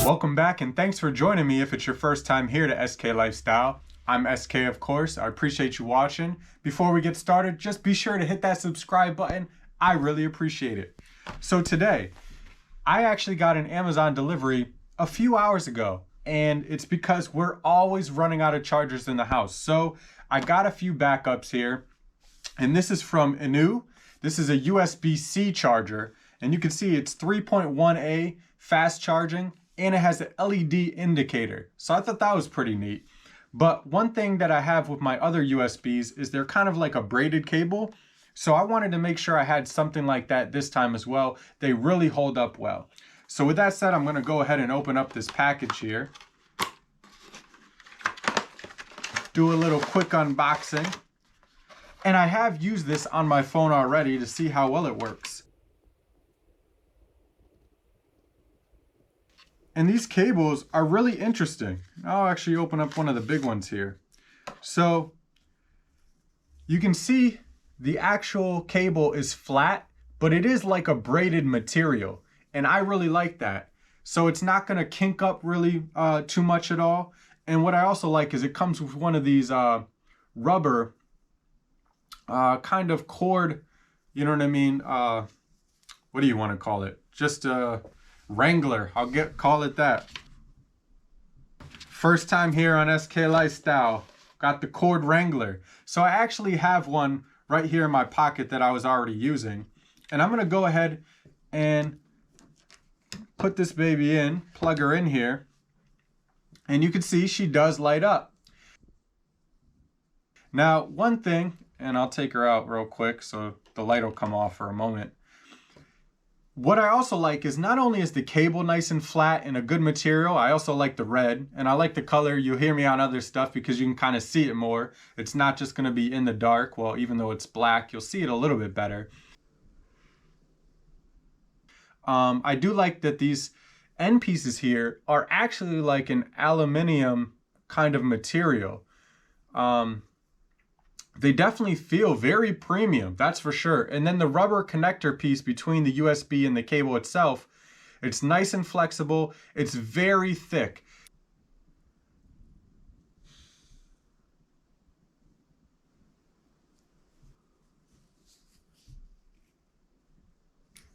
Welcome back and thanks for joining me if it's your first time here to SK Lifestyle. I'm SK, of course. I appreciate you watching. Before we get started, just be sure to hit that subscribe button. I really appreciate it. So today, I actually got an Amazon delivery a few hours ago, and it's because we're always running out of chargers in the house. So I got a few backups here, and this is from INIU. This is a USB-C charger, and you can see it's 3.1A fast charging, and it has an LED indicator. So I thought that was pretty neat. But one thing that I have with my other USBs is they're kind of like a braided cable. So I wanted to make sure I had something like that this time as well. They really hold up well. So with that said, I'm gonna go ahead and open up this package here. Do a little quick unboxing. And I have used this on my phone already to see how well it works. And these cables are really interesting. I'll actually open up one of the big ones here. So you can see the actual cable is flat, but it is like a braided material. And I really like that. So it's not gonna kink up really too much at all. And what I also like is it comes with one of these rubber kind of cord, you know what I mean? What do you wanna call it? Just a Wrangler, call it that. First time here on SK Lifestyle, got the cord Wrangler. So I actually have one right here in my pocket that I was already using. And I'm gonna go ahead and put this baby in, plug her in here. And you can see she does light up. Now, one thing, and I'll take her out real quick so the light will come off for a moment. What I also like is not only is the cable nice and flat and a good material, I also like the red, and I like the color. You'll hear me on other stuff because you can kind of see it more. It's not just gonna be in the dark. Well, even though it's black, you'll see it a little bit better. I do like that these end pieces here are actually like an aluminum kind of material. They definitely feel very premium, that's for sure. And then the rubber connector piece between the USB and the cable itself, it's nice and flexible. It's very thick.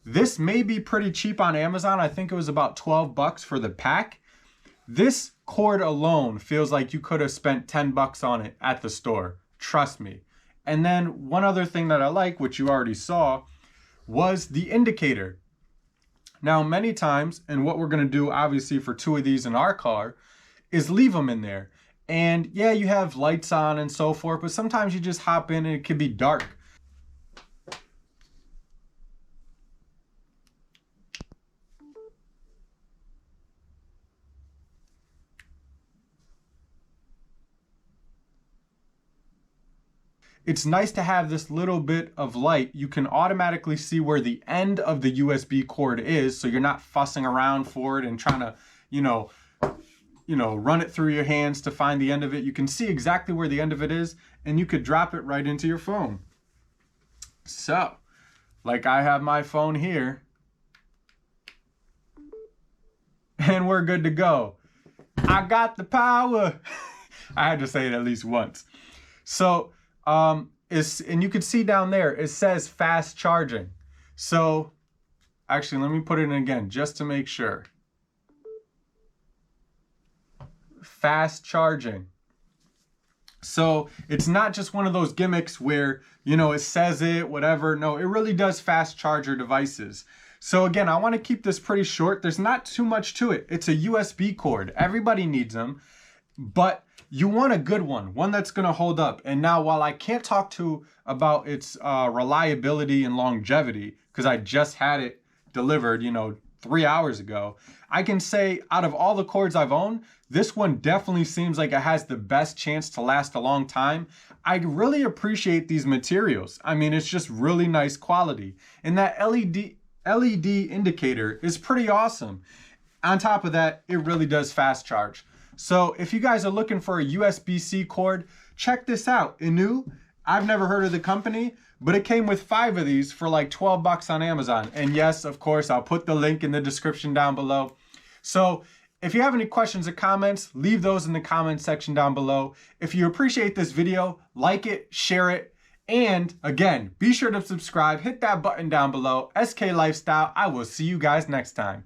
This may be pretty cheap on Amazon. I think it was about 12 bucks for the pack. This cord alone feels like you could have spent 10 bucks on it at the store. Trust me. And then one other thing that I like, which you already saw, was the indicator. Now, many times, and what we're gonna do obviously for two of these in our car, is leave them in there. And yeah, you have lights on and so forth, but sometimes you just hop in and it can be dark. It's nice to have this little bit of light. You can automatically see where the end of the USB cord is, so you're not fussing around for it and trying to, run it through your hands to find the end of it. You can see exactly where the end of it is, and you could drop it right into your phone. So, like I have my phone here, and we're good to go. I got the power. I had to say it at least once. So, and you can see down there, it says fast charging. So actually, let me put it in again, just to make sure. Fast charging. So it's not just one of those gimmicks where, it says it, whatever. No, it really does fast charge your devices. So again, I want to keep this pretty short. There's not too much to it. It's a USB cord. Everybody needs them, but you want a good one that's gonna hold up. And now, while I can't talk about its reliability and longevity, because I just had it delivered, 3 hours ago, I can say out of all the cords I've owned, this one definitely seems like it has the best chance to last a long time. I really appreciate these materials. I mean, it's just really nice quality. And that LED indicator is pretty awesome. On top of that, it really does fast charge. So if you guys are looking for a USB-C cord, check this out. INIU, I've never heard of the company, but it came with 5 of these for like 12 bucks on Amazon. And yes, of course, I'll put the link in the description down below. So If you have any questions or comments, leave those in the comments section down below. If you appreciate this video, like it, share it, and again, be sure to subscribe, hit that button down below. SK Lifestyle, I will see you guys next time.